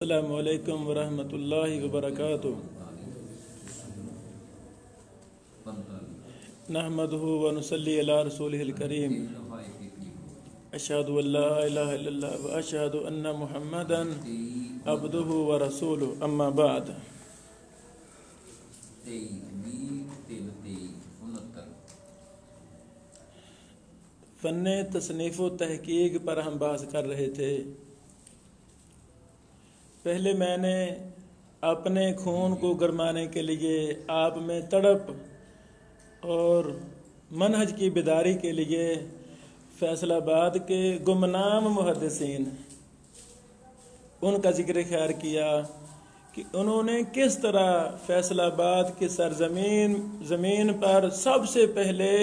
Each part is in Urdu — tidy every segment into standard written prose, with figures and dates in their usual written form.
السلام علیکم ورحمۃ اللہ وبرکاتہ۔ نحمدہ ونصلی علی رسولہ الکریم، اشہد ان لا الہ الا اللہ واشہد ان محمدا عبدہ ورسولہ، اما بعد۔ فن تصنیف و تحقیق پر ہم بحث کر رہے تھے۔ پہلے میں نے اپنے خون کو گرمانے کے لیے آپ میں تڑپ اور منہج کی بیداری کے لیے فیصل آباد کے گمنام محدثین ان کا ذکر خیر کیا کہ انہوں نے کس طرح فیصل آباد کی زمین پر سب سے پہلے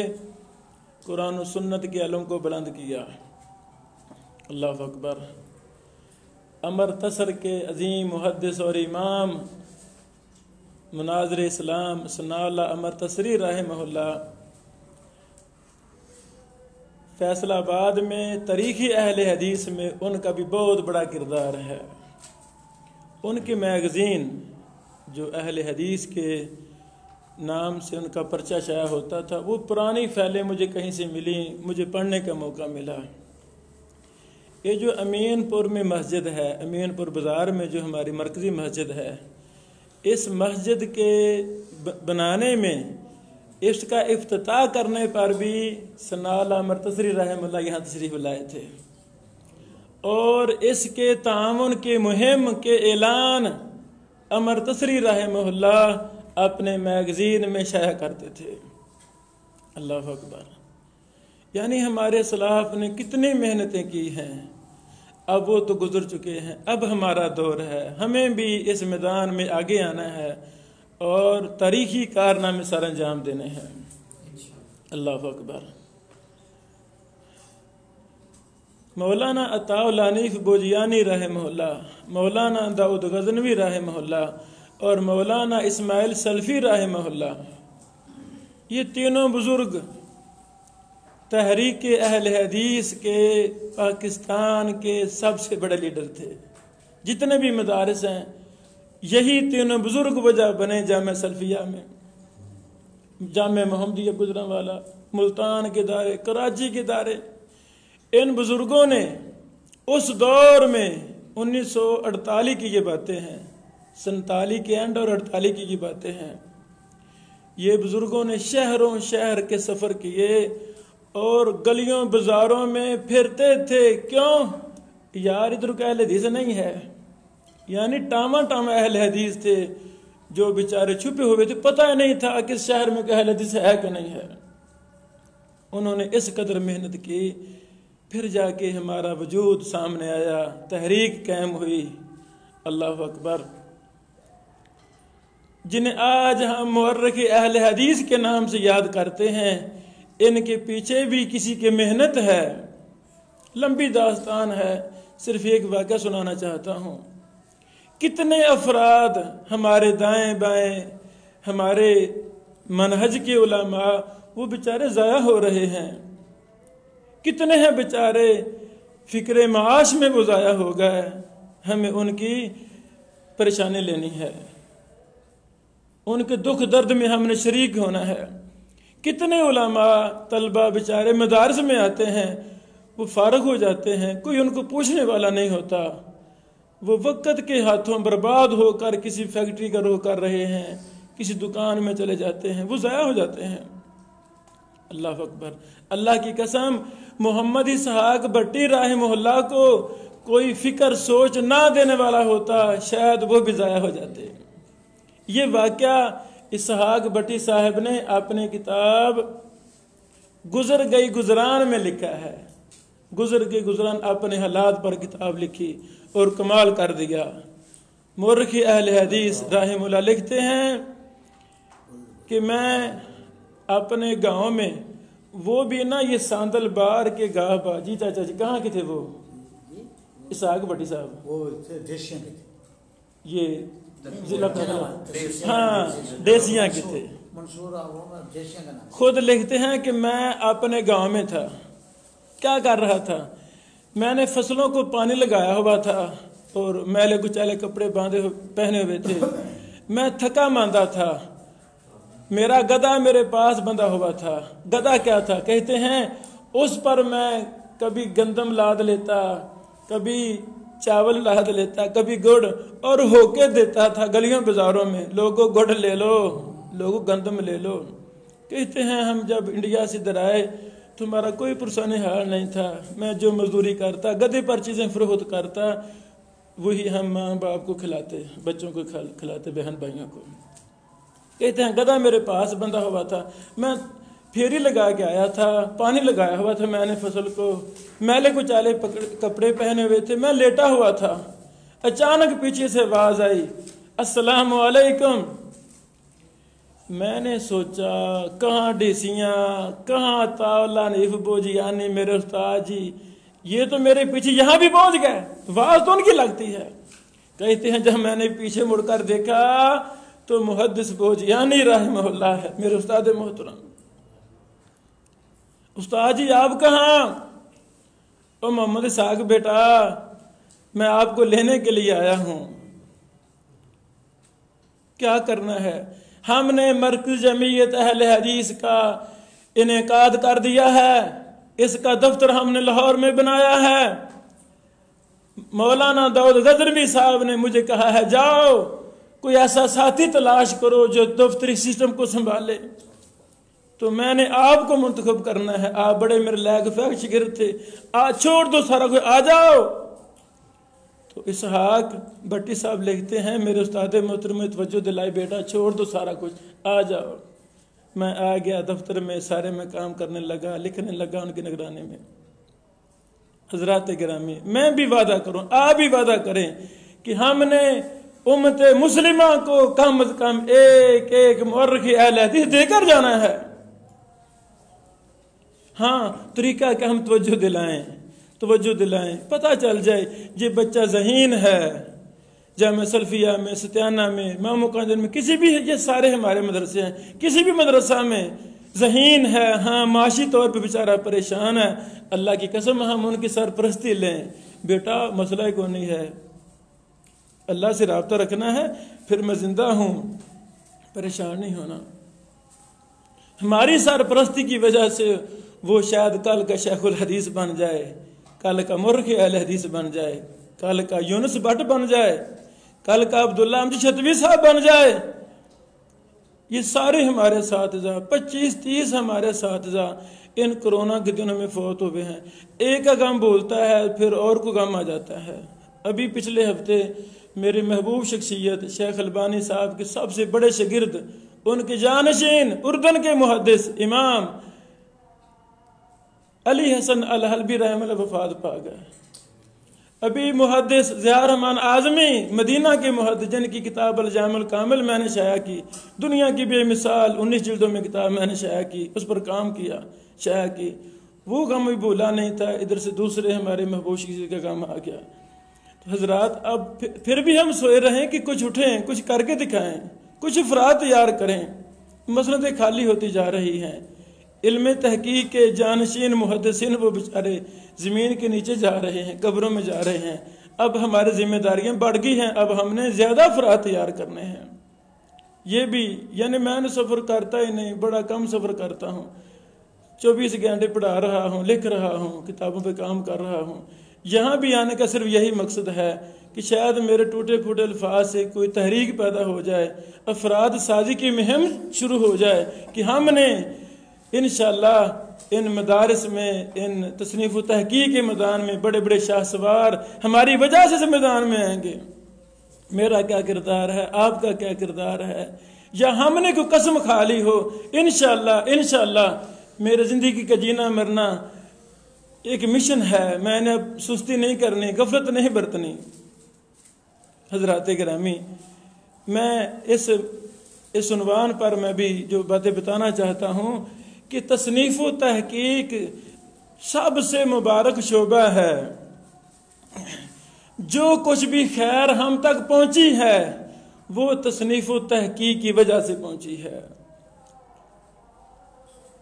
قرآن و سنت کے علم کو بلند کیا۔ اللہ اکبر۔ امرتسر کے عظیم محدث اور امام مناظر اسلام ثناء اللہ امرتسری رحمہ اللہ فیصل آباد میں تاریخی اہل حدیث میں ان کا بھی بہت بڑا کردار ہے۔ ان کے میگزین جو اہل حدیث کے نام سے ان کا پرچہ شائع ہوتا تھا، وہ پرانی فیلیں مجھے کہیں سے ملی، مجھے پڑھنے کا موقع ملا۔ یہ جو امین پور میں مسجد ہے، امین پور بازار میں جو ہماری مرکزی مسجد ہے، اس مسجد کے بنانے میں اس کا افتتاح کرنے پر بھی ثناء اللہ امرتسری رحمہ اللہ یہاں تشریف لائے تھے، اور اس کے تعاون کے مہم کے اعلان امرتسری رحمہ اللہ اپنے میگزین میں شائع کرتے تھے۔ اللہ اکبر۔ یعنی ہمارے اسلاف نے کتنی محنتیں کی ہیں، اب وہ تو گزر چکے ہیں، اب ہمارا دور ہے، ہمیں بھی اس میدان میں آگے آنا ہے اور تاریخی کارنامے سر انجام دینے ہیں۔ اللہ اکبر۔ مولانا عطاء العنیف بوجیانی رحمہ اللہ، مولانا داؤد غزنوی رحمہ اللہ اور مولانا اسماعیل سلفی رحمہ اللہ، یہ تینوں بزرگ تحریک اہل حدیث کے پاکستان کے سب سے بڑے لیڈر تھے۔ جتنے بھی مدارس ہیں، یہی تینوں بزرگ وجہ بنے جامعہ سلفیہ میں، جامعہ محمدیہ گجرانوالہ، ملتان کے دارے، کراچی کے دارے۔ ان بزرگوں نے اس دور میں 1948 کی یہ باتیں ہیں، 47 کے اینڈ اور 48 کی یہ باتیں ہیں، یہ بزرگوں نے شہروں شہر کے سفر کیے اور گلیوں بازاروں میں پھرتے تھے۔ کیوں؟ یار ادھر کا اہل حدیث نہیں ہے، یعنی ٹاما ٹاما اہل حدیث تھے جو بیچارے چھپے ہوئے تھے، پتہ ہی نہیں تھا کہ اس شہر میں اہل حدیث ہے کہ نہیں ہے۔ انہوں نے اس قدر محنت کی، پھر جا کے ہمارا وجود سامنے آیا، تحریک قائم ہوئی۔ اللہ اکبر۔ جنہیں آج ہم مورخ اہل حدیث کے نام سے یاد کرتے ہیں، ان کے پیچھے بھی کسی کی محنت ہے، لمبی داستان ہے۔ صرف ایک واقعہ سنانا چاہتا ہوں۔ کتنے افراد ہمارے دائیں بائیں، ہمارے منہج کے علماء، وہ بیچارے ضائع ہو رہے ہیں۔ کتنے ہیں بیچارے فکر معاش میں وہ ضائع ہو گئے، ہمیں ان کی پریشانی لینی ہے، ان کے دکھ درد میں ہم نے شریک ہونا ہے۔ کتنے علماء طلبہ بیچارے مدارس میں آتے ہیں، وہ فارغ ہو جاتے ہیں، کوئی ان کو پوچھنے والا نہیں ہوتا، وہ وقت کے ہاتھوں برباد ہو کر کسی فیکٹری کا رخ کر رہے ہیں، کسی دکان میں چلے جاتے ہیں، وہ ضائع ہو جاتے ہیں۔ اللہ اکبر۔ اللہ کی قسم، محمد اسحاق بٹی رحمہ اللہ کو کوئی فکر سوچ نہ دینے والا ہوتا، شاید وہ بھی ضائع ہو جاتے۔ یہ واقعہ اسحاق بٹی صاحب نے اپنی کتاب گزر گئی گزران میں لکھا ہے۔ گزر گئی گزران اپنے حالات پر کتاب لکھی اور کمال کر دیا۔ مورخ اہل حدیث رحمہ اللہ لکھتے ہیں کہ میں اپنے گاؤں میں، وہ بھی نا یہ ساندل بار کے گاہ با، جی چاچا جی کہاں کے تھے وہ اسحاق بٹی صاحب؟ وہ یہ ضلع ہاں دیسیاں کے تھے۔ خود لکھتے ہیں کہ میں اپنے گاؤں میں تھا، کیا کر رہا تھا؟ میں نے فصلوں کو پانی لگایا ہوا تھا، اور میلے کچالے کپڑے پہنے ہوئے تھے. میں تھکا ماندہ تھا. میرا گدھا میرے پاس بندھا ہوا تھا. گدھا کیا تھا؟ کہتے ہیں اس پر میں کبھی گندم لاد لیتا، کبھی چاول لاد لیتا، کبھی گڑ، اور ہو کے دیتا تھا گلیوں بازاروں میں. لوگوں گڑ لے لو، لوگوں گندم لے لو. کہتے ہیں ہم جب انڈیا سے ادھر آئے تو ہمارا کوئی پرسانی حال نہیں تھا. میں جو مزدوری کرتا، گدھے پر چیزیں فروخت کرتا، وہی ہم ماں باپ کو کھلاتے، بچوں کو کھلاتے، بہن بھائیوں کو. کہتے ہیں گدھا میرے پاس بندھا ہوا تھا. میں پھیری لگا کے آیا تھا، پانی لگایا ہوا تھا میں نے فصل کو، میلے کچالے کپڑے پہنے ہوئے تھے. میں لیٹا ہوا تھا. اچانک پیچھے سے آواز آئی، السلام علیکم. میں نے سوچا کہاں ڈیسیاں، کہاں تاولا نیف بوجی، یعنی میرے استاد جی یہ تو میرے پیچھے یہاں بھی پہنچ گئے. آواز تو ان کی لگتی ہے. کہتے ہیں جب میں نے پیچھے مڑ کر دیکھا تو محدث بوجیانی رحمہ اللہ ہے، میرے استاد محترم. استاد جی آپ کہاں؟ او محمد اسحاق بیٹا میں آپ کو لینے کے لیے آیا ہوں. کیا کرنا ہے؟ ہم نے مرکز جمعیت اہل حدیث کا انعقاد کر دیا ہے. اس کا دفتر ہم نے لاہور میں بنایا ہے. مولانا داؤد غزنوی صاحب نے مجھے کہا ہے جاؤ کوئی ایسا ساتھی تلاش کرو جو دفتری سسٹم کو سنبھالے. تو میں نے آپ کو منتخب کرنا ہے. آپ بڑے میرے لائق فیک شاگرد تھے. چھوڑ دو سارا کوئی، آ جاؤ. تو اسحاق بھٹی صاحب لکھتے ہیں میرے استاد محترم میں توجہ دلائی، بیٹا چھوڑ دو سارا کچھ، آ جاؤ. میں آ گیا دفتر میں، سارے میں کام کرنے لگا، لکھنے لگا ان کی نگرانی میں. حضرات گرامی میں بھی وعدہ کروں، آپ بھی وعدہ کریں کہ ہم نے امت مسلمہ کو کم از کم ایک ایک مورخ اہل حدیث دے کر جانا ہے. ہاں طریقہ کہ ہم توجہ دلائیں، پتہ چل جائے یہ بچہ ذہین ہے. جامعہ سلفیہ میں، ستیانہ میں، مامو کانجن میں، کسی بھی، یہ سارے ہمارے مدرسے ہیں، کسی بھی مدرسہ میں ذہین ہے. ہاں معاشی طور پہ بیچارہ پریشان ہے، اللہ کی قسم ہم ان کی سرپرستی لیں. بیٹا مسئلہ کو نہیں ہے، اللہ سے رابطہ رکھنا ہے، پھر میں زندہ ہوں، پریشان نہیں ہونا. ہماری سرپرستی کی وجہ سے وہ شاید کل کا شیخ الحدیث بن جائے، کل کا مورخ اہل حدیث بن جائے، کل کا یونس بٹ بن جائے، کل کا عبداللہ امجد شتوی صاحب بن جائے. یہ سارے ہمارے اساتذہ 25-30 ہمارے اساتذہ ان کرونا کے دنوں میں فوت ہوئے ہیں. ایک کا غم بولتا ہے پھر اور کو غم آ جاتا ہے. ابھی پچھلے ہفتے میرے محبوب شخصیت شیخ البانی صاحب کے سب سے بڑے شاگرد، ان کے جانشین، اردن کے محدث امام علی حسن الحلبی رحمہ اللہ وفات پا گئے. ابھی محدث ضیاء الرحمن اعظمی مدینہ کے محدث جن کی کتاب الجامع الکامل میں نے شائع کی، دنیا کی بے مثال 19 جلدوں میں کتاب میں نے شائع کی، اس پر کام کیا، شائع کی. وہ غم بھی بھولا نہیں تھا. ادھر سے دوسرے ہمارے محبوب شخصیت کا غم آ گیا. تو حضرات اب پھر بھی ہم سوئے رہیں کہ کچھ اٹھیں، کچھ کر کے دکھائیں، کچھ افراد تیار کریں. مسندیں خالی ہوتی جا رہی ہیں. علم تحقیق کے جانشین محدثین وہ بیچارے زمین کے نیچے جا رہے ہیں، قبروں میں جا رہے ہیں. اب ہماری ذمہ داریاں بڑھ گئی ہیں. اب ہم نے زیادہ افراد تیار کرنے ہیں. یہ بھی یعنی میں نے سفر کرتا ہی نہیں، بڑا کم سفر کرتا ہوں. 24 گھنٹے پڑھا رہا ہوں، لکھ رہا ہوں، کتابوں پہ کام کر رہا ہوں. یہاں بھی آنے کا صرف یہی مقصد ہے کہ شاید میرے ٹوٹے پھوٹے الفاظ سے کوئی تحریک پیدا ہو جائے، افراد سازی کی مہم شروع ہو جائے کہ ہم نے انشاءاللہ ان مدارس میں، ان تصنیف و تحقیق کے میدان میں بڑے بڑے شاہ سوار ہماری وجہ سے میدان میں آئیں گے. میرا کیا کردار ہے، آپ کا کیا کردار ہے، یا ہم نے کوئی قسم کھا لی ہو. انشاءاللہ میرے زندگی کا جینا مرنا ایک مشن ہے. میں نے اب سستی نہیں کرنی، غفلت نہیں برتنی. حضرات گرامی میں اس عنوان پر میں بھی جو باتیں بتانا چاہتا ہوں کہ تصنیف و تحقیق سب سے مبارک شعبہ ہے. جو کچھ بھی خیر ہم تک پہنچی ہے وہ تصنیف و تحقیق کی وجہ سے پہنچی ہے.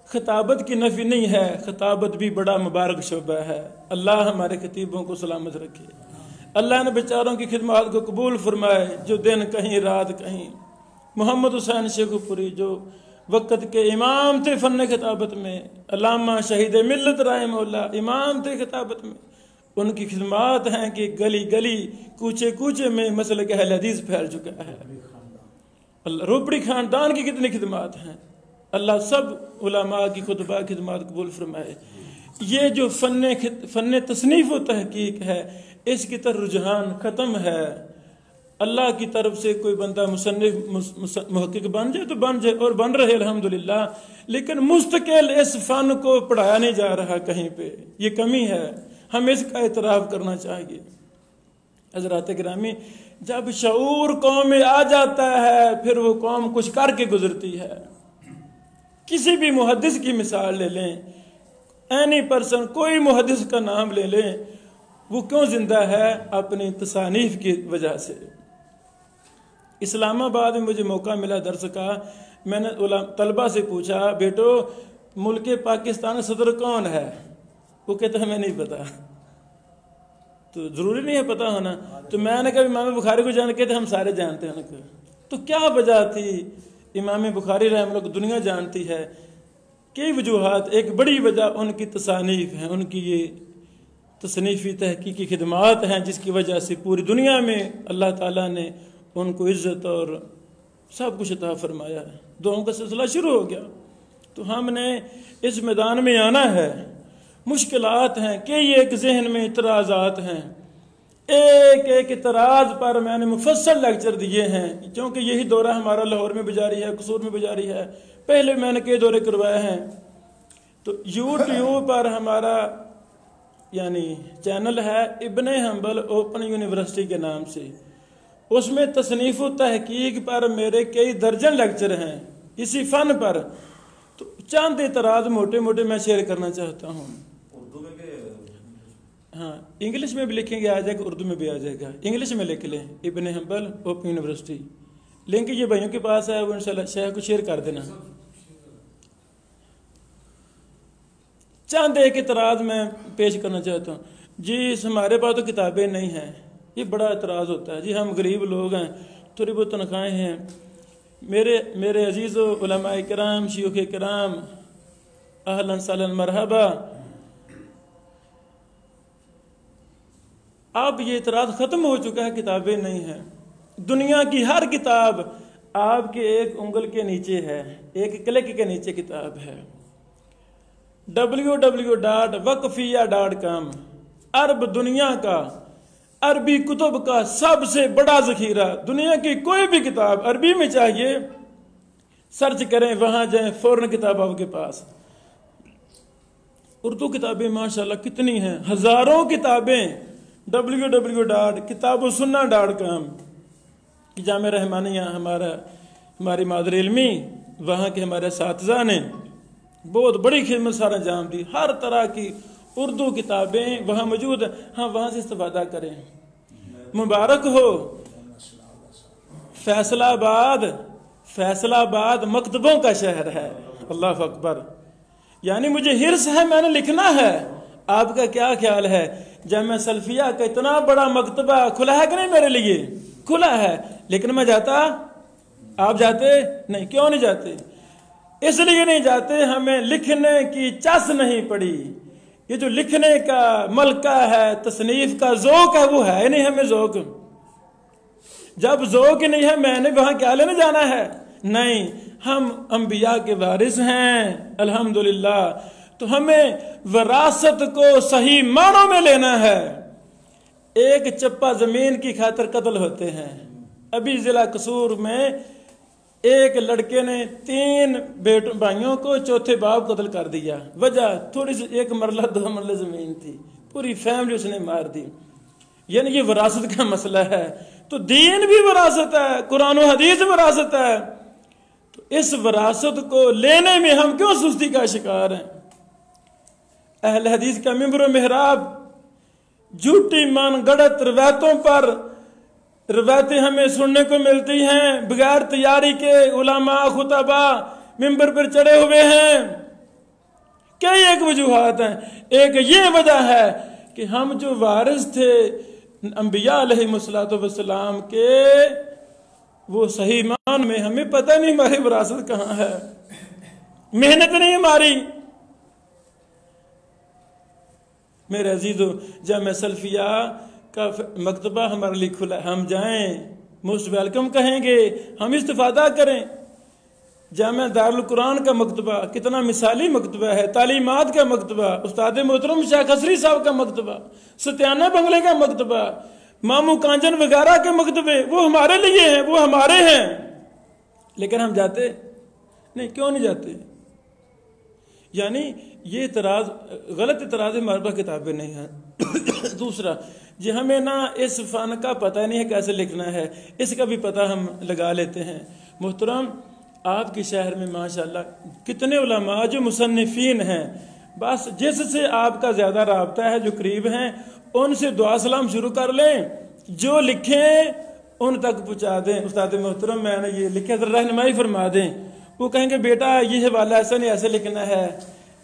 خطابت کی نفی نہیں ہے، خطابت بھی بڑا مبارک شعبہ ہے. اللہ ہمارے خطیبوں کو سلامت رکھے. اللہ نے بیچاروں کی خدمات کو قبول فرمائے، جو دن کہیں رات کہیں۔ محمد حسین شیخو پوری جو وقت کے امام تھے فن خطابت میں، علامہ شہید ملت رحمہ اللہ امام تھے خطابت میں، ان کی خدمات ہیں کہ گلی گلی کوچے کوچے میں مسلک اہل حدیث پھیل چکا ہے۔ اللہ روپڑی خاندان کی کتنی خدمات ہیں، اللہ سب علماء کی خطبہ خدمات قبول فرمائے۔ یہ جو فن تصنیف و تحقیق ہے، اس کی طرف رجحان ختم ہے۔ اللہ کی طرف سے کوئی بندہ مصنف محقق بن جائے تو بن جائے، اور بن رہے الحمدللہ، لیکن مستقل اس فن کو پڑھایا نہیں جا رہا کہیں پہ، یہ کمی ہے، ہمیں اس کا اعتراف کرنا چاہیے۔ حضرات گرامی، جب شعور قوم میں آ جاتا ہے پھر وہ قوم کچھ کر کے گزرتی ہے۔ کسی بھی محدث کی مثال لے لیں، اینی پرسن کوئی محدث کا نام لے لیں، وہ کیوں زندہ ہے؟ اپنی تصانیف کی وجہ سے۔ اسلام آباد میں مجھے موقع ملا درس کا، میں نے طلبہ سے پوچھا، بیٹو ملک پاکستان کا صدر کون ہے؟ وہ کہتا ہمیں نہیں پتا۔ تو ضروری نہیں ہے پتا ہونا، تو میں نے کہا امام بخاری کو جان کے تھے، ہم سارے جانتے ہیں۔ تو کیا وجہ تھی؟ امام بخاری رحمہ اللہ کو دنیا جانتی ہے، کئی وجوہات، ایک بڑی وجہ ان کی تصانیف ہیں، ان کی یہ تصنیفی تحقیقی خدمات ہیں، جس کی وجہ سے پوری دنیا میں اللہ تعالیٰ نے ان کو عزت اور سب کچھ عطا فرمایا ہے۔ دعاؤں کا سلسلہ شروع ہو گیا۔ تو ہم نے اس میدان میں آنا ہے۔ مشکلات ہیں، کئی ایک ذہن میں اعتراضات ہیں، ایک ایک اعتراض پر میں نے مفصل لیکچر دیے ہیں، کیونکہ یہی دورہ ہمارا لاہور میں بھی جاری ہے، قصور میں بھی جاری ہے، پہلے میں نے کئی دورے کروائے ہیں۔ تو یوٹیوب پر ہمارا یعنی چینل ہے ابن حنبل اوپن یونیورسٹی کے نام سے، اس میں تصنیف و تحقیق پر میرے کئی درجن لیکچر ہیں اسی فن پر۔ تو چند اعتراض موٹے موٹے میں شیئر کرنا چاہتا ہوں۔ اردو میں بھی ہاں، انگلش میں بھی لکھیں گے، آ جائے گا، اردو میں بھی آ جائے گا۔ انگلش میں لکھ لیں ابن حنبل اوپن یونیورسٹی، لنک یہ بھائیوں کے پاس ہے، وہ انشاءاللہ شیخ کو شیئر کر دینا۔ چند ایک اعتراض میں پیش کرنا چاہتا ہوں۔ جی ہمارے پاس تو کتابیں نہیں ہیں، یہ بڑا اعتراض ہوتا ہے۔ جی ہم غریب لوگ ہیں، تھوڑی بہت تنخواہیں ہیں۔ میرے عزیز و علماء کرام، شیوخ کرام، اہلاً سہلاً مرحبا، اب یہ اعتراض ختم ہو چکا ہے، کتابیں نہیں ہیں۔ دنیا کی ہر کتاب آپ کے ایک انگل کے نیچے ہے، ایک کلک کے نیچے کتاب ہے۔ www.waqfiyya.com عرب دنیا کا عربی کتب کا سب سے بڑا ذخیرہ۔ دنیا کی کوئی بھی کتاب عربی میں چاہیے، سرچ کریں، وہاں جائیں، فوراً کتاب آپ کے پاس۔ اردو کتابیں ماشاءاللہ کتنی ہیں، ہزاروں کتابیں۔ www.kitabussunnah.com جامعہ رحمانیہ ہماری مادر علمی، وہاں کے ہمارے اساتذہ نے بہت بڑی خدمت سارا انجام دی۔ ہر طرح کی اردو کتابیں وہاں موجود ہیں، ہاں وہاں سے استفادہ کریں۔ مبارک ہو فیصل آباد مکتبوں کا شہر ہے۔ اللہ اکبر، یعنی مجھے حرص ہے، میں نے لکھنا ہے۔ آپ کا کیا خیال ہے؟ جامعہ سلفیہ کا اتنا بڑا مکتبہ کھلا ہے کہ نہیں؟ میرے لیے کھلا ہے، لیکن میں جاتا؟ آپ جاتے نہیں؟ کیوں نہیں جاتے؟ اس لیے نہیں جاتے، ہمیں لکھنے کی چس نہیں پڑی۔ یہ جو لکھنے کا ملکہ ہے، تصنیف کا ذوق ہے، وہ ہے نہیں ہمیں ذوق۔ جب ذوق نہیں ہے، میں نے وہاں کیا لینے جانا ہے؟ نہیں، ہم انبیاء کے وارث ہیں الحمدللہ، تو ہمیں وراثت کو صحیح معنوں میں لینا ہے۔ ایک چپا زمین کی خاطر قتل ہوتے ہیں۔ ابھی ضلع قصور میں ایک لڑکے نے 3 بھائیوں کو چوتھے باپ قتل کر دیا۔ وجہ تھوڑی سی 1 مرلہ 2 مرلہ زمین تھی، پوری فیملی اس نے مار دی۔ یعنی یہ وراثت کا مسئلہ ہے۔ تو دین بھی وراثت ہے، قرآن و حدیث وراثت ہے۔ تو اس وراثت کو لینے میں ہم کیوں سستی کا شکار ہیں؟ اہل حدیث کا ممبر و محراب جھوٹی من گڑت روایتوں پر روایتیں ہمیں سننے کو ملتی ہیں، بغیر تیاری کے علماء خطبہ ممبر پر چڑھے ہوئے ہیں۔ کئی ایک وجوہات ہیں۔ ایک یہ وجہ ہے کہ ہم جو وارث تھے انبیاء علیہم کے وہ صحیح مان میں ہمیں پتہ نہیں ہماری وراثت کہاں ہے، محنت نہیں ہماری۔ میرے عزیزو، جامعہ سلفیہ کا مکتبہ ہمارے لیے کھلا ہے، ہم جائیں، موسٹ ویلکم کہیں گے، ہم استفادہ کریں۔ جامعہ دارالقرآن کا مکتبہ کتنا مثالی مکتبہ ہے، تعلیمات کا مکتبہ، استاد محترم شاہ خسری صاحب کا مکتبہ، ستیانہ بنگلے کا مکتبہ، مامو کانجن وغیرہ کے مکتبے، وہ ہمارے لیے ہیں، وہ ہمارے ہیں، لیکن ہم جاتے نہیں، کیوں نہیں جاتے؟ یعنی یہ اعتراض، غلط اعتراض ہے، ہمارے پاس کتابیں نہیں ہیں۔ دوسرا، جی ہمیں نا اس فن کا پتہ نہیں ہے کیسے لکھنا ہے، اس کا بھی پتہ ہم لگا لیتے ہیں۔ محترم، آپ کے شہر میں ماشاءاللہ کتنے علماء جو مصنفین ہیں، بس جس سے آپ کا زیادہ رابطہ ہے، جو قریب ہیں، ان سے دعا سلام شروع کر لیں، جو لکھیں ان تک پہنچا دیں۔ استاد محترم میں نے یہ لکھا، ذرا رہنمائی فرما دیں۔ وہ کہیں گے بیٹا یہ حوالہ ایسا نہیں، ایسے لکھنا ہے،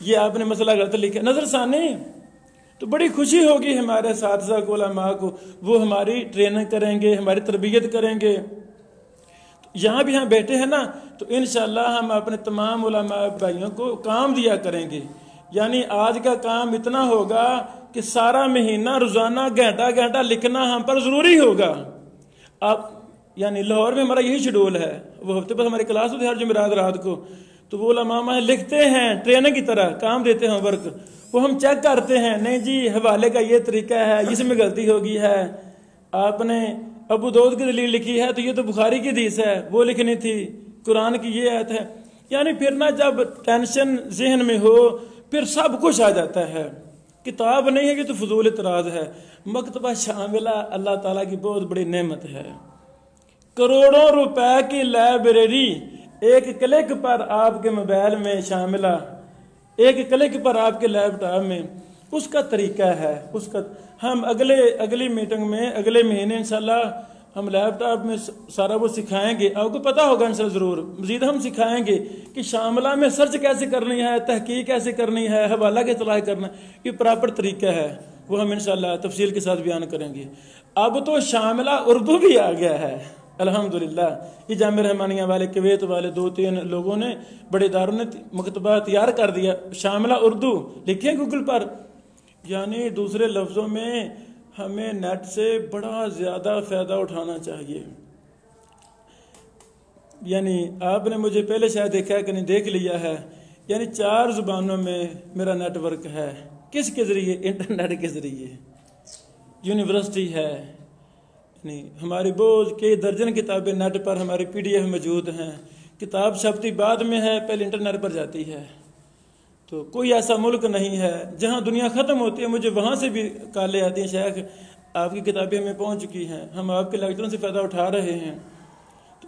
یہ آپ نے مسئلہ غلط لکھا، نظر ثانی۔ تو بڑی خوشی ہوگی ہمارے اساتذہ کو، علماء کو، وہ ہماری ٹریننگ کریں گے، ہماری تربیت کریں گے۔ یہاں بھی ہم بیٹھے ہیں نا، تو انشاءاللہ ہم اپنے تمام علماء بھائیوں کو کام دیا کریں گے۔ یعنی آج کا کام اتنا ہوگا کہ سارا مہینہ روزانہ گھنٹہ گھنٹہ لکھنا ہم پر ضروری ہوگا۔ آپ یعنی لاہور میں ہمارا یہی شیڈول ہے، وہ ہفتے پر ہماری کلاس ہوتی ہے ہر جمعرات رات کو، تو وہ علماء لکھتے ہیں ٹریننگ کی طرح، کام دیتے ہیں ورک، وہ ہم چیک کرتے ہیں، نہیں جی حوالے کا یہ طریقہ ہے، اس میں غلطی ہوگی ہے، آپ نے ابو داؤد کی دلیل لکھی ہے تو یہ تو بخاری کی حدیث ہے، وہ لکھنی تھی، قرآن کی یہ آیت ہے۔ یعنی پھر نہ جب ٹینشن ذہن میں ہو پھر سب کچھ آ جاتا ہے۔ کتاب نہیں ہے کہ تو فضول اعتراض ہے۔ مکتبہ شاملہ اللہ تعالیٰ کی بہت بڑی نعمت ہے، کروڑوں روپے کی لائبریری ایک کلک پر آپ کے موبائل میں شاملہ، ایک کلک پر آپ کے لیپ ٹاپ میں، اس کا طریقہ ہے، اس کا ہم اگلی میٹنگ میں اگلے مہینے انشاءاللہ ہم لیپ ٹاپ میں سارا وہ سکھائیں گے، آپ کو پتہ ہوگا انشاءاللہ ضرور، مزید ہم سکھائیں گے کہ شاملہ میں سرچ کیسے کرنی ہے، تحقیق کیسے کرنی ہے، حوالہ کے اطلاع کرنا، یہ پراپر طریقہ ہے، وہ ہم انشاءاللہ تفصیل کے ساتھ بیان کریں گے۔ اب تو شاملہ اردو بھی آ گیا ہے الحمدللہ۔ یہ جامعہ رحمانیہ والے، کویت والے 2-3 لوگوں نے، بڑے اداروں نے مکتبہ تیار کر دیا، شاملہ اردو، لکھیں گوگل پر۔ یعنی دوسرے لفظوں میں ہمیں نیٹ سے بڑا زیادہ فائدہ اٹھانا چاہیے۔ یعنی آپ نے مجھے پہلے شاید دیکھا ہے کہ نہیں، دیکھ لیا ہے، یعنی 4 زبانوں میں میرا نیٹ ورک ہے۔ کس کے ذریعے؟ انٹرنیٹ کے ذریعے۔ یونیورسٹی ہے، یعنی ہماری بہت کئی درجن کتابیں نیٹ پر ہماری PDF موجود ہیں، کتاب چھپتی بعد میں ہے، پہلے انٹرنیٹ پر جاتی ہے۔ تو کوئی ایسا ملک نہیں ہے جہاں دنیا ختم ہوتی ہے، مجھے وہاں سے بھی کالیں آتی ہیں، شیخ آپ کی کتابیں ہمیں پہنچ چکی ہیں، ہم آپ کے لیکچروں سے فائدہ اٹھا رہے ہیں۔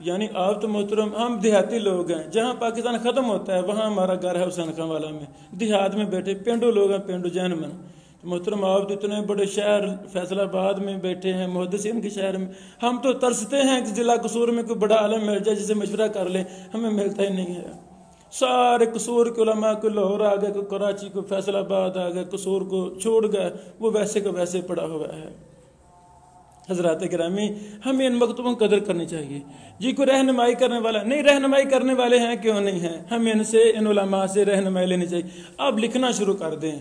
یعنی آپ تو محترم، ہم دیہاتی لوگ ہیں، جہاں پاکستان ختم ہوتا ہے وہاں ہمارا گھر ہے حسین خان والا میں، دیہات میں بیٹھے پینڈو لوگ ہیں، پینڈو جین میں۔ محترم آپ تو اتنے بڑے شہر فیصل آباد میں بیٹھے ہیں، محدثین کے شہر میں، ہم تو ترستے ہیں کہ ضلع قصور میں کوئی بڑا عالم مل جائے جسے مشورہ کر لیں، ہمیں ملتا ہی نہیں ہے۔ سارے قصور کے علماء کو لاہور آ گئے، کوئی کراچی کو، فیصل آباد آ گئے، قصور کو چھوڑ گئے، وہ ویسے کو ویسے پڑا ہوا ہے۔ حضرات گرامی، ہمیں ان مکتبوں کی قدر کرنی چاہیے۔ جی کوئی رہنمائی کرنے والا نہیں، رہنمائی کرنے والے ہیں، کیوں نہیں ہیں، ہمیں ان سے، ان علماء سے رہنمائی لینی چاہیے۔ آپ لکھنا شروع کر دیں۔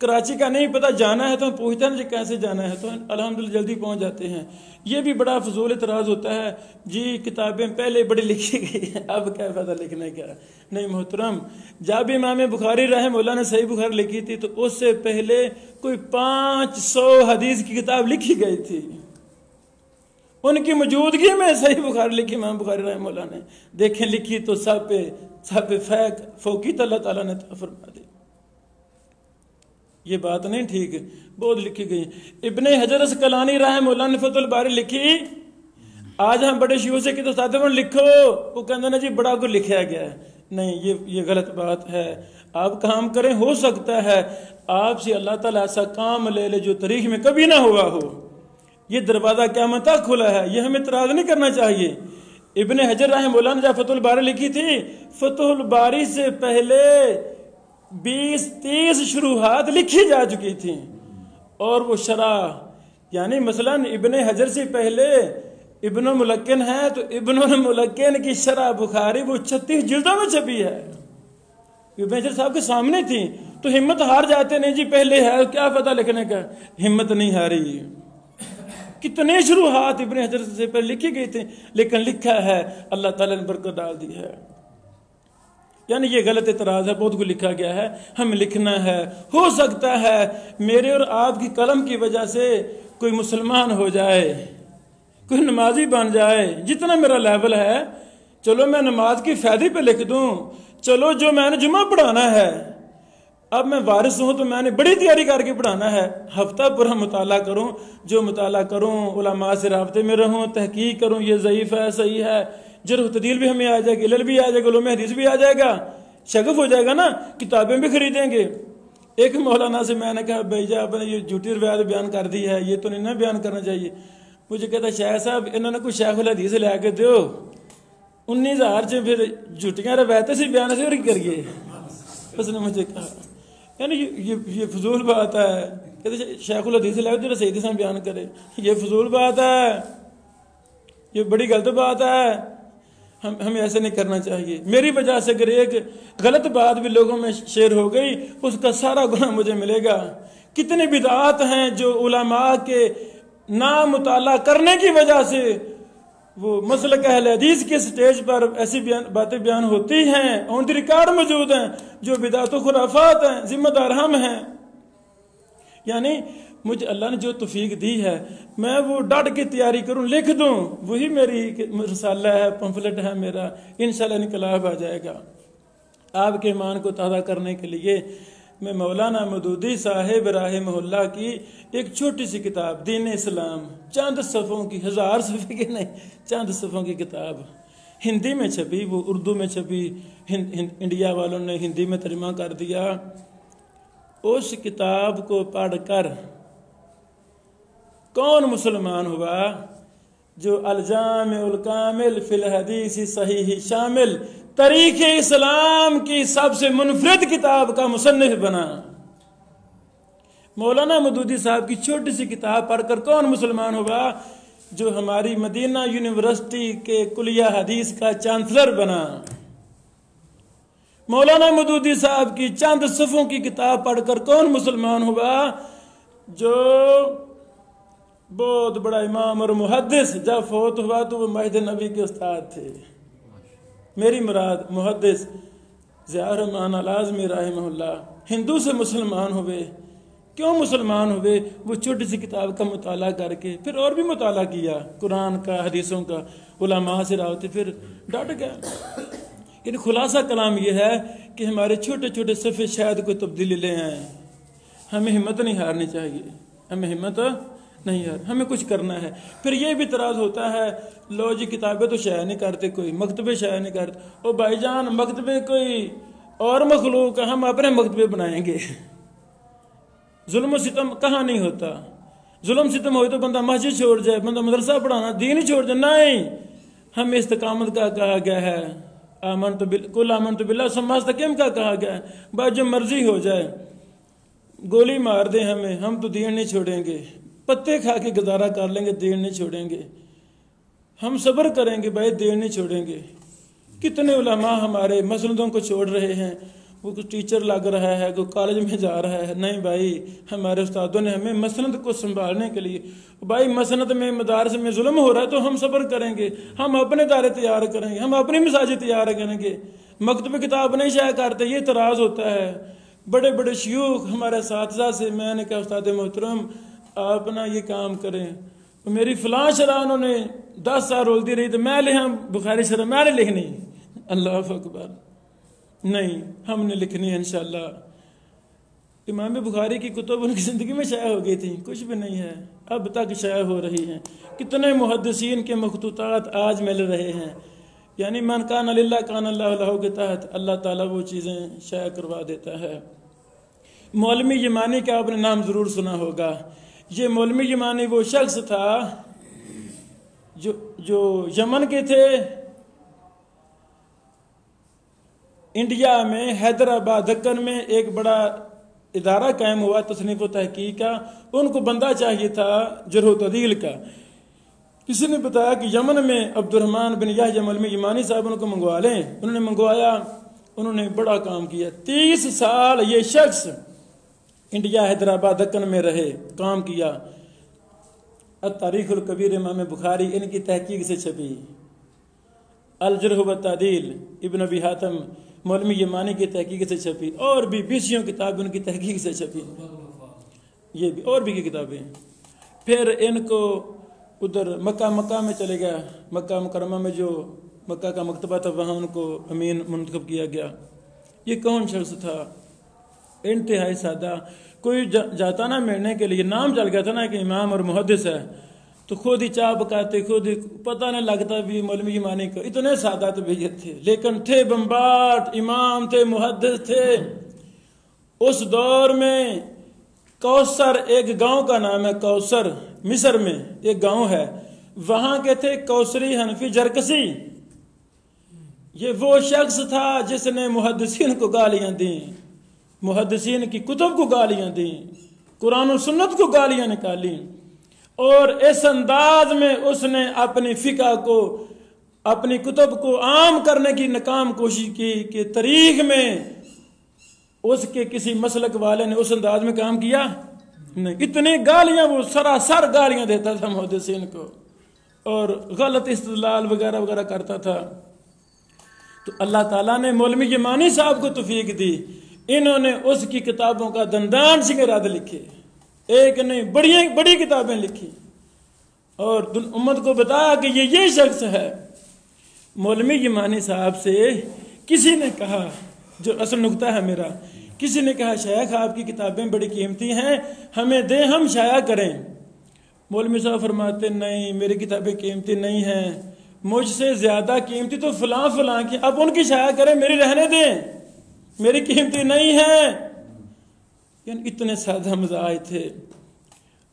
کراچی کا نہیں پتہ، جانا ہے تو ہم پوچھتے ہیں جی کیسے جانا ہے، تو الحمدللہ جلدی پہنچ جاتے ہیں۔ یہ بھی بڑا فضول اعتراض ہوتا ہے، جی کتابیں پہلے بڑی لکھی گئی ہیں، اب کیا فائدہ لکھنے کا۔ نہیں محترم، جب امام بخاری رحمہ اللہ نے صحیح بخاری لکھی تھی تو اس سے پہلے کوئی 500 حدیث کی کتاب لکھی گئی تھی، ان کی موجودگی میں صحیح بخاری لکھی امام بخاری رحمہ اللہ نے۔ دیکھیں لکھی تو سب پہ فوقیت اللہ تعالیٰ نے فرما دی۔ یہ بات نہیں ٹھیک ہے، بہت لکھی گئی۔ ابن حجر اسقلانی رحمہ اللہ نے فتح الباری لکھی، آج ہم بڑے شیعوں سے کہ تو ساتھ میں لکھو، وہ کہتے ہیں جی بڑا کو لکھا گیا ہے، نہیں یہ غلط بات ہے۔ آپ کام کریں، ہو سکتا ہے آپ سے اللہ تعالیٰ ایسا کام لے لے جو تاریخ میں کبھی نہ ہوا ہو، یہ دروازہ قیامت تک کھلا ہے، یہ ہمیں اعتراض نہیں کرنا چاہیے۔ ابن حجر رحمہ اللہ نے جب فتح الباری لکھی تھی، فتح الباری سے پہلے 20-30 شروحات لکھی جا چکی تھیں، اور وہ شرح یعنی مثلا ابن حجر سے پہلے ابن ملکن ہے تو ابن ملکن کی شرح بخاری وہ 36 جلدوں میں چھپی ہے، ابن حجر صاحب کے سامنے تھی، تو ہمت ہار جاتے نہیں جی پہلے ہے کیا پتہ لکھنے کا، ہمت نہیں ہاری. کتنے شروحات ابن حجر سے پہلے لکھی گئی تھی، لیکن لکھا ہے اللہ تعالیٰ نے برکت ڈال دی ہے. یعنی یہ غلط اعتراض ہے، بہت کچھ لکھا گیا ہے، ہمیں لکھنا ہے. ہو سکتا ہے میرے اور آپ کی قلم کی وجہ سے کوئی مسلمان ہو جائے، کوئی نمازی بن جائے. جتنا میرا لیول ہے چلو میں نماز کی فائدے پہ لکھ دوں، چلو جو میں نے جمعہ پڑھانا ہے، اب میں وارث ہوں تو میں نے بڑی تیاری کر کے پڑھانا ہے، ہفتہ پورا مطالعہ کروں، جو مطالعہ کروں علماء سے رابطے میں رہوں، تحقیق کروں یہ ضعیف ہے صحیح ہے، جرح و تعدیل بھی ہمیں آ جائے گی، علل بھی آ جائے گا، علوم حدیث بھی آ جائے گا، شگف ہو جائے گا نا، کتابیں بھی خریدیں گے. ایک مولانا سے میں نے کہا بھائی جان آپ نے یہ جھوٹی روایت بیان کر دی ہے، یہ تو نہیں نا بیان کرنا چاہیے. مجھے کہتا شیخ صاحب انہوں نے کوئی شیخ الحدیث لے کے دیو 19,000 سے پھر جھوٹیاں روایتیں سے بیان سے کریے. اس نے مجھے کہا یعنی یہ فضول بات ہے، کہتے شیخ الحدیث لے کے صحیح حدیث بیان کرے، یہ فضول بات ہے، یہ بڑی غلط بات ہے، ہمیں ایسے نہیں کرنا چاہیے. میری وجہ سے اگر ایک غلط بات بھی لوگوں میں شیئر ہو گئی اس کا سارا گناہ مجھے ملے گا. کتنے بدعات ہیں جو علماء کے نامطالعہ کرنے کی وجہ سے وہ مسلک اہل حدیث کے سٹیج پر ایسی باتیں بیان ہوتی ہیں، آن دی ریکارڈ موجود ہیں، جو بدعت و خرافات ہیں، ذمہ دار ہم ہیں. یعنی مجھے اللہ نے جو توفیق دی ہے میں وہ ڈٹ کے تیاری کروں، لکھ دوں، وہی میری رسالہ ہے، پمفلٹ ہے میرا، انشاءاللہ انقلاب آ جائے گا. آپ کے ایمان کو تازہ کرنے کے لیے میں مولانا مودودی صاحب رحمہ اللہ کی ایک چھوٹی سی کتاب دین اسلام، چند صفحوں کی، 1000 صفحے کی نہیں، چند صفحوں کی کتاب ہندی میں چھپی، وہ اردو میں چھپی، انڈیا والوں نے ہندی میں ترجمہ کر دیا. اس کتاب کو پڑھ کر کون مسلمان ہوا جو الجامع الکامل فی الحدیث صحیح شامل تاریخ اسلام کی سب سے منفرد کتاب کا مصنف بنا؟ مولانا مودودی صاحب کی چھوٹی سی کتاب پڑھ کر کون مسلمان ہوا جو ہماری مدینہ یونیورسٹی کے کلیہ حدیث کا چانسلر بنا؟ مولانا مودودی صاحب کی چند صفحوں کی کتاب پڑھ کر کون مسلمان ہوا جو بہت بڑا امام اور محدث، جب فوت ہوا تو وہ مسجد نبی کے استاد تھے. میری مراد محدث ضیاء الرحمن العظمی رحمہ اللہ ہندو سے مسلمان ہوئے. کیوں مسلمان ہوئے؟ وہ چھوٹی سی کتاب کا مطالعہ کر کے، پھر اور بھی مطالعہ کیا قرآن کا، حدیثوں کا، علماء سے رابطے، پھر ڈٹ گیا. یعنی خلاصہ کلام یہ ہے کہ ہمارے چھوٹے چھوٹے صفحے شاید کوئی تبدیلی لے آئیں. ہمیں ہمت نہیں ہارنی چاہیے، ہمیں ہمت نہیں یار، ہمیں کچھ کرنا ہے. پھر یہ بھی اعتراض ہوتا ہے لو جی کتابیں تو شائع نہیں کرتے، کوئی مکتبے شائع نہیں کرتے. او بھائی جان مکتبے کوئی اور مخلوق، ہم اپنے مکتبے بنائیں گے. ظلم و ستم کہاں نہیں ہوتا؟ ظلم ستم ہوئے تو بندہ مسجد چھوڑ جائے، بندہ مدرسہ پڑھانا، دین ہی چھوڑ جائے. نہیں، ہمیں استقامت کا کہا گیا ہے، آمنت باللہ ثم استقم کا کہا گیا ہے. بس جو مرضی ہو جائے، گولی مار دیں ہمیں، ہم تو دین نہیں چھوڑیں گے. پتے کھا کے گزارا کر لیں گے، دین نہیں چھوڑیں گے. ہم صبر کریں گے بھائی، دین نہیں چھوڑیں گے. کتنے علماء ہمارے مسندوں کو چھوڑ رہے ہیں، وہ کچھ ٹیچر لگ رہا ہے، کوئی کالج میں جا رہا ہے. نہیں بھائی، ہمارے استادوں نے ہمیں مسند کو سنبھالنے کے لیے، بھائی مسند میں مدارس میں ظلم ہو رہا ہے تو ہم صبر کریں گے، ہم اپنے ادارے تیار کریں گے، ہم اپنی مساجد تیار کریں گے. مکتب کتاب نہیں شائع کرتے، یہ اعتراض ہوتا ہے. بڑے بڑے شیوخ ہمارے اساتذہ سے میں نے کہا استاد محترم آپ نا یہ کام کریں. میری فلاں شرح انہوں نے 10 سال رولتی رہی تو میں لکھا بخاری شرح میں نے لکھنی. اللہ اکبر، نہیں ہم نے لکھنی ہے انشاءاللہ. امام بخاری کی کتب ان کی زندگی میں شائع ہو گئی تھی، کچھ بھی نہیں ہے، اب تک شائع ہو رہی ہیں. کتنے محدثین کے مخطوطات آج مل رہے ہیں. یعنی من کان للہ کان اللہ لہ کے تحت اللہ تعالیٰ وہ چیزیں شائع کروا دیتا ہے. مولوی یمانی کا آپ نے نام ضرور سنا ہوگا. یہ مولوی یمانی وہ شخص تھا جو یمن کے تھے، انڈیا میں حیدرآباد دکن میں ایک بڑا ادارہ قائم ہوا تصنیف و تحقیق کا، ان کو بندہ چاہیے تھا جرح و تعدیل کا۔ کسی نے بتایا کہ یمن میں عبد الرحمن بن یحییٰ مولوی یمانی صاحب ان کو منگوا لیں، انہوں نے منگوایا، انہوں نے بڑا کام کیا، 30 سال یہ شخص انڈیا حیدرآباد دکن میں رہے، کام کیا۔ التاریخ الکبیر امام بخاری ان کی تحقیق سے چھپی، الجرح و تعدیل ابن ابی حاتم مولوی یمانی کی تحقیق سے چھپی، اور بھی 20 کتابیں ان کی تحقیق سے چھپی، یہ بھی اور بھی کی کتابیں۔ پھر ان کو ادھر مکہ میں چلے گیا، مکہ مکرمہ میں جو مکہ کا مکتبہ تھا وہاں ان کو امین منتخب کیا گیا۔ یہ کون شخص تھا؟ انتہائی سادہ، کوئی جاتا نا ملنے کے لیے، نام چل گیا تھا نا کہ امام اور محدث ہے، تو خود ہی چاہ پکاتے، خود ہی پتہ نہیں لگتا بھی مولوی یمانی کو، اتنے سادہ طبیعت تھے لیکن تھے بمباٹ، امام تھے، محدث تھے۔ اس دور میں کوثر ایک گاؤں کا نام ہے، کوثر مصر میں ایک گاؤں ہے، وہاں کے تھے کوثری حنفی جرکسی۔ یہ وہ شخص تھا جس نے محدثین کو گالیاں دیں، محدثین کی کتب کو گالیاں دیں، قرآن و سنت کو گالیاں نکالیں، اور اس انداز میں اس نے اپنی فقہ کو، اپنی کتب کو عام کرنے کی ناکام کوشش کی کہ تاریخ میں اس کے کسی مسلک والے نے اس انداز میں کام کیا نہیں۔ اتنی گالیاں، وہ سراسر گالیاں دیتا تھا محدثین کو، اور غلط استدلال وغیرہ وغیرہ کرتا تھا۔ تو اللہ تعالیٰ نے مولوی یمانی صاحب کو توفیق دی، انہوں نے اس کی کتابوں کا دندان سے رد لکھے، ایک نہیں بڑی کتابیں لکھی، اور امت کو بتایا کہ یہ شخص ہے۔ مولوی یمانی صاحب سے کسی نے کہا، جو اصل نقطہ ہے میرا، کسی نے کہا شیخ آپ کی کتابیں بڑی قیمتی ہیں، ہمیں دیں، ہم شائع کریں۔ مولوی صاحب فرماتے نہیں، میری کتابیں قیمتی نہیں ہیں، مجھ سے زیادہ قیمتی تو فلاں فلاں کی، اب ان کی شائع کریں، میری رہنے دیں، میری قیمتی نہیں ہے۔ یعنی اتنے سادہ مزاج تھے۔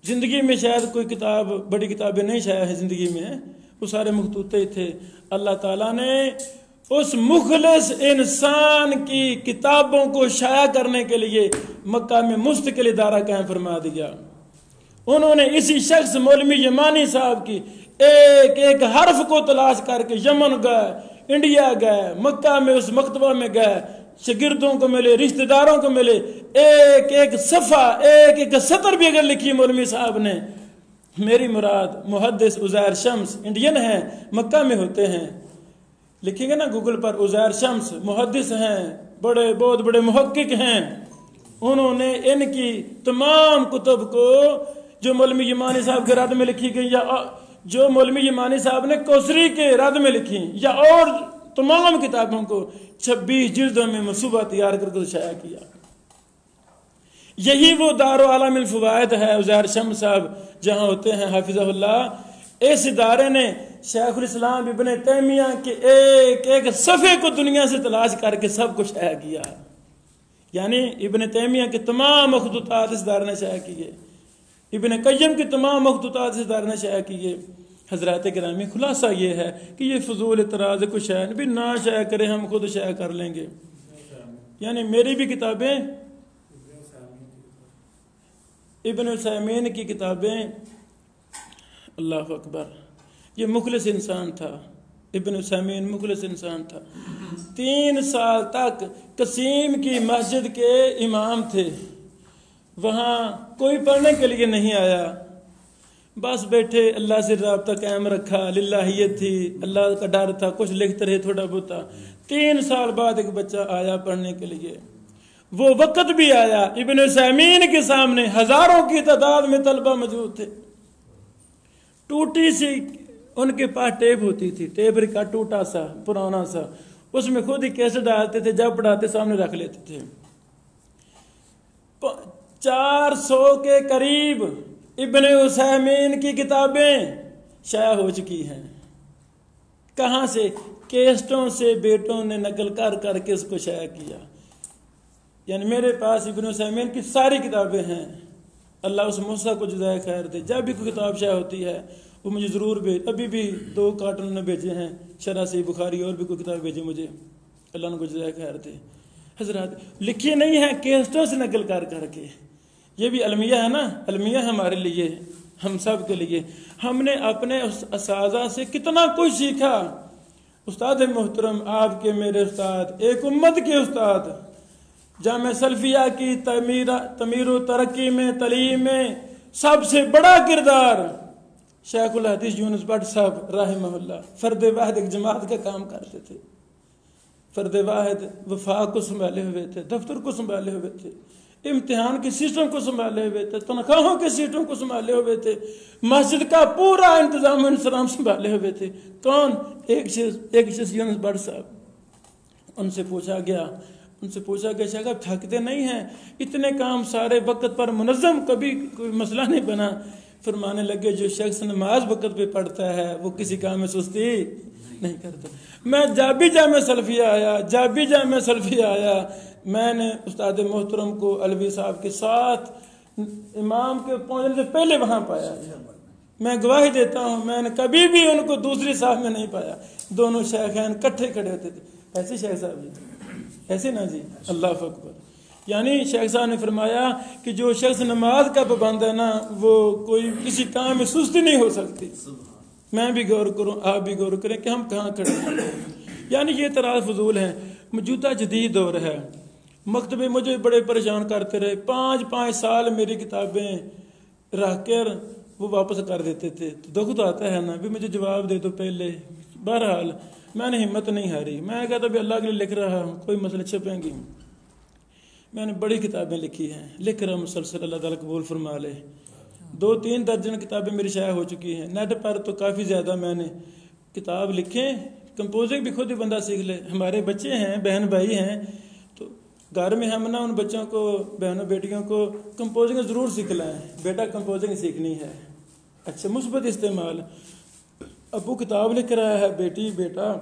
زندگی میں شاید کوئی کتاب، بڑی کتابیں نہیں شائع ہیں زندگی میں، وہ سارے مخطوطے تھے۔ اللہ تعالیٰ نے اس مخلص انسان کی کتابوں کو شائع کرنے کے لیے مکہ میں مستقل ادارہ قائم فرما دیا۔ انہوں نے اسی شخص مولوی یمانی صاحب کی ایک ایک حرف کو تلاش کر کے یمن گئے، انڈیا گئے، مکہ میں اس مکتبہ میں گئے، شاگردوں کو ملے، رشتہ داروں کو ملے، ایک ایک صفحہ، ایک ایک سطر بھی اگر لکھی مولوی صاحب نے۔ میری مراد محدث عزیر شمس انڈین ہیں، مکہ میں ہوتے ہیں، لکھیں گے نا گوگل پر عزیر شمس، محدث ہیں، بہت بڑے محقق ہیں۔ انہوں نے ان کی تمام کتب کو جو مولوی یمانی صاحب کے رد میں لکھی گئی، یا جو مولوی یمانی صاحب نے کوثری کے رد میں لکھی، یا اور تمام کتابوں کو 26 جلدوں میں منصوبہ تیار کر کے شائع کیا۔ یہی وہ دار العالم الفوائد ہے عزیر شمس صاحب جہاں ہوتے ہیں حافظہ اللہ۔ اس ادارے نے شیخ الاسلام ابن تیمیہ کے ایک ایک صفحے کو دنیا سے تلاش کر کے سب کو شائع کیا، یعنی ابن تیمیہ کے تمام مخطوطات اس ادارے نے شائع کیے، ابن قیم کے تمام مخطوطات اس ادارے نے شائع کیے۔ حضرات گرامی، خلاصہ یہ ہے کہ یہ فضول اعتراض کو شائع بھی نہ شائع کریں، ہم خود شائع کر لیں گے۔ یعنی میری بھی کتابیں، ابن عثیمین کی کتابیں، اللہ اکبر، یہ مخلص انسان تھا، ابن عثیمین مخلص انسان تھا۔ 3 سال تک قسیم کی مسجد کے امام تھے، وہاں کوئی پڑھنے کے لیے نہیں آیا، بس بیٹھے، اللہ سے رابطہ قائم رکھا، للہیت تھی، اللہ کا ڈر تھا، کچھ لکھتے رہے تھوڑا بہت۔ 3 سال بعد ایک بچہ آیا پڑھنے کے لیے۔ وہ وقت بھی آیا ابن عثیمین کے سامنے ہزاروں کی تعداد میں طلبہ موجود تھے، ٹوٹی سی ان کے پاس ٹیپ ہوتی تھی، ٹیپ ریکارڈ ٹوٹا سا پرانا سا، اس میں خود ہی کیسے ڈالتے تھے، جب پڑھاتے سامنے رکھ لیتے تھے۔ 400 کے قریب ابن عثیمین کی کتابیں شائع ہو چکی ہیں۔ کہاں سے؟ کیسٹوں سے بیٹوں نے نقل کر کر کے اس کو شائع کیا۔ یعنی میرے پاس ابن عثیمین کی ساری کتابیں ہیں، اللہ اس موسیٰ کو جزائے خیر دے۔ جب بھی کوئی کتاب شائع ہوتی ہے وہ مجھے ضرور بھیج، ابھی بھی 2 کارٹون نے بھیجے ہیں، شرح صحیح بخاری، اور بھی کوئی کتاب بھیجے مجھے، اللہ ان کو جزائے خیر دے۔ حضرات لکھی نہیں ہے، کیسٹوں سے نقل کر کے. یہ بھی المیہ ہے نا، المیہ ہمارے لیے، ہم سب کے لیے. ہم نے اپنے اساتذہ سے کتنا کچھ سیکھا. استاد محترم آپ کے میرے استاد، ایک امت کے استاد، جامع سلفیہ کی تعمیر و ترقی میں، تعلیم میں سب سے بڑا کردار شیخ الحدیث یونس بٹ صاحب رحمہ اللہ. فرد واحد ایک جماعت کا کام کرتے تھے، فرد واحد وفاق کو سنبھالے ہوئے تھے، دفتر کو سنبھالے ہوئے تھے، امتحان کے سسٹم کو سنبھالے ہوئے تھے، تنخواہوں کے سسٹم کو سنبھالے ہوئے تھے، مسجد کا پورا انتظام و انتظام سنبھالے ہوئے تھے. کون؟ ایک شخص یونس بٹ صاحب. ان سے پوچھا گیا شیخ آپ تھکتے نہیں ہیں؟ اتنے کام سارے وقت پر منظم، کبھی کوئی مسئلہ نہیں بنا. فرمانے لگے جو شخص نماز وقت پہ پڑھتا ہے وہ کسی کام میں سستی نہیں کرتا. میں جب بھی جامع سلفیہ آیا میں نے استاد محترم کو علوی صاحب کے ساتھ امام کے پہنچنے سے پہلے وہاں پایا. میں گواہی دیتا ہوں میں نے کبھی بھی ان کو دوسری صاحب میں نہیں پایا. دونوں شیخین کٹھے کھڑے ہوتے تھے. ایسے شیخ صاحب جی، ایسے نا جی، اللہ اکبر. یعنی شیخ صاحب نے فرمایا کہ جو شخص نماز کا پابند ہے نا وہ کوئی کسی کام میں سستی نہیں ہو سکتی. میں بھی غور کروں، آپ بھی غور کریں کہ ہم کہاں کھڑے ہیں. یعنی یہ اعتراض فضول ہیں. موجودہ جدید دور ہے. مکتبے مجھے بڑے پریشان کرتے رہے. 5 سال میری کتابیں رکھ کر وہ واپس کر دیتے تھے. تو دکھ تو آتا ہے نا، بھی مجھے جواب دے دو پہلے. بہرحال میں نے ہمت نہیں ہاری. میں کہتا بھی اللہ کے لیے لکھ رہا ہوں، کوئی مسئلہ چھپیں گی. میں نے بڑی کتابیں لکھی ہیں، لکھ رہا مسلسل، اللہ تعالیٰ قبول فرما لے. 2-3 درجن کتابیں میری شائع ہو چکی ہیں. نیٹ پر تو کافی زیادہ میں نے کتاب لکھیں. کمپوزنگ بھی خود ہی بندہ سیکھ لے. ہمارے بچے ہیں، بہن بھائی ہیں، تو گھر میں ہم نا ان بچوں کو، بہنوں بیٹیوں کو کمپوزنگ ضرور سیکھ لائیں. بیٹا کمپوزنگ سیکھنی ہے. اچھا، مثبت استعمال. ابو کتاب لکھ رہا ہے، بیٹا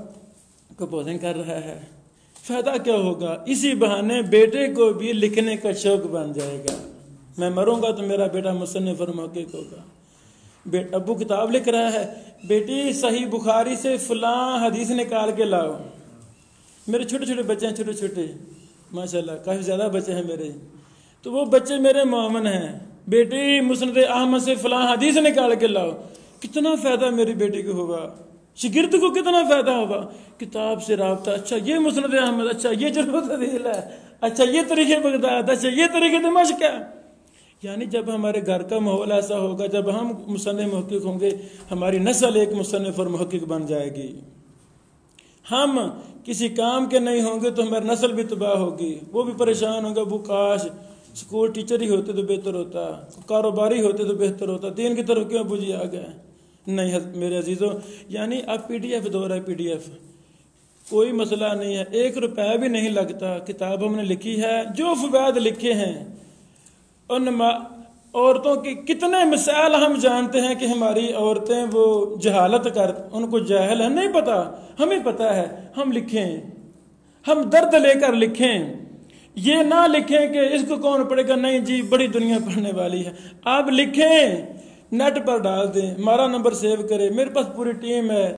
کمپوزنگ کر رہا ہے. فائدہ کیا ہوگا؟ اسی بہانے بیٹے کو بھی لکھنے کا شوق بن جائے گا. میں مروں گا تو میرا بیٹا مصنف اور محقق ہوگا. ابو کتاب لکھ رہا ہے، بیٹی صحیح بخاری سے فلاں حدیث نکال کے لاؤ. میرے چھوٹے بچے ہیں، چھوٹے ماشاءاللہ کافی زیادہ بچے ہیں میرے. تو وہ بچے میرے معاون ہیں. بیٹی مسند احمد سے فلاں حدیث نکال کے لاؤ. کتنا فائدہ میری بیٹی کو ہوگا، شاگرد کو کتنا فائدہ ہوگا. کتاب سے رابطہ. اچھا یہ مسند احمد، اچھا یہ جرح و تعدیل ہے، اچھا یہ طریقے بغداد، اچھا یہ طریقے دمشق ہے. یعنی جب ہمارے گھر کا ماحول ایسا ہوگا، جب ہم مصنف محقق ہوں گے، ہماری نسل ایک مصنف اور محقق بن جائے گی. ہم کسی کام کے نہیں ہوں گے تو ہماری نسل بھی تباہ ہوگی. وہ بھی پریشان ہوگا، وہ کاش اسکول ٹیچر ہی ہوتے تو بہتر ہوتا، کاروباری ہوتے تو بہتر ہوتا. دین کی طرف کیوں بجھی آ گئے؟ نہیں میرے عزیزوں، یعنی اب PDF دور ہے. PDF کوئی مسئلہ نہیں ہے، 1 روپے بھی نہیں لگتا. کتاب ہم نے لکھی ہے، جو فوائد لکھے ہیں. ان عورتوں کی کتنے مسائل ہم جانتے ہیں کہ ہماری عورتیں وہ جہالت ان کو جاہل ہے، نہیں پتا. ہمیں پتا ہے. ہم لکھیں، ہم درد لے کر لکھیں. یہ نہ لکھیں کہ اس کو کون پڑھے گا. نہیں جی، بڑی دنیا پڑھنے والی ہے. آپ لکھیں، نیٹ پر ڈال دیں، ہمارا نمبر سیو کریں. میرے پاس پوری ٹیم ہے.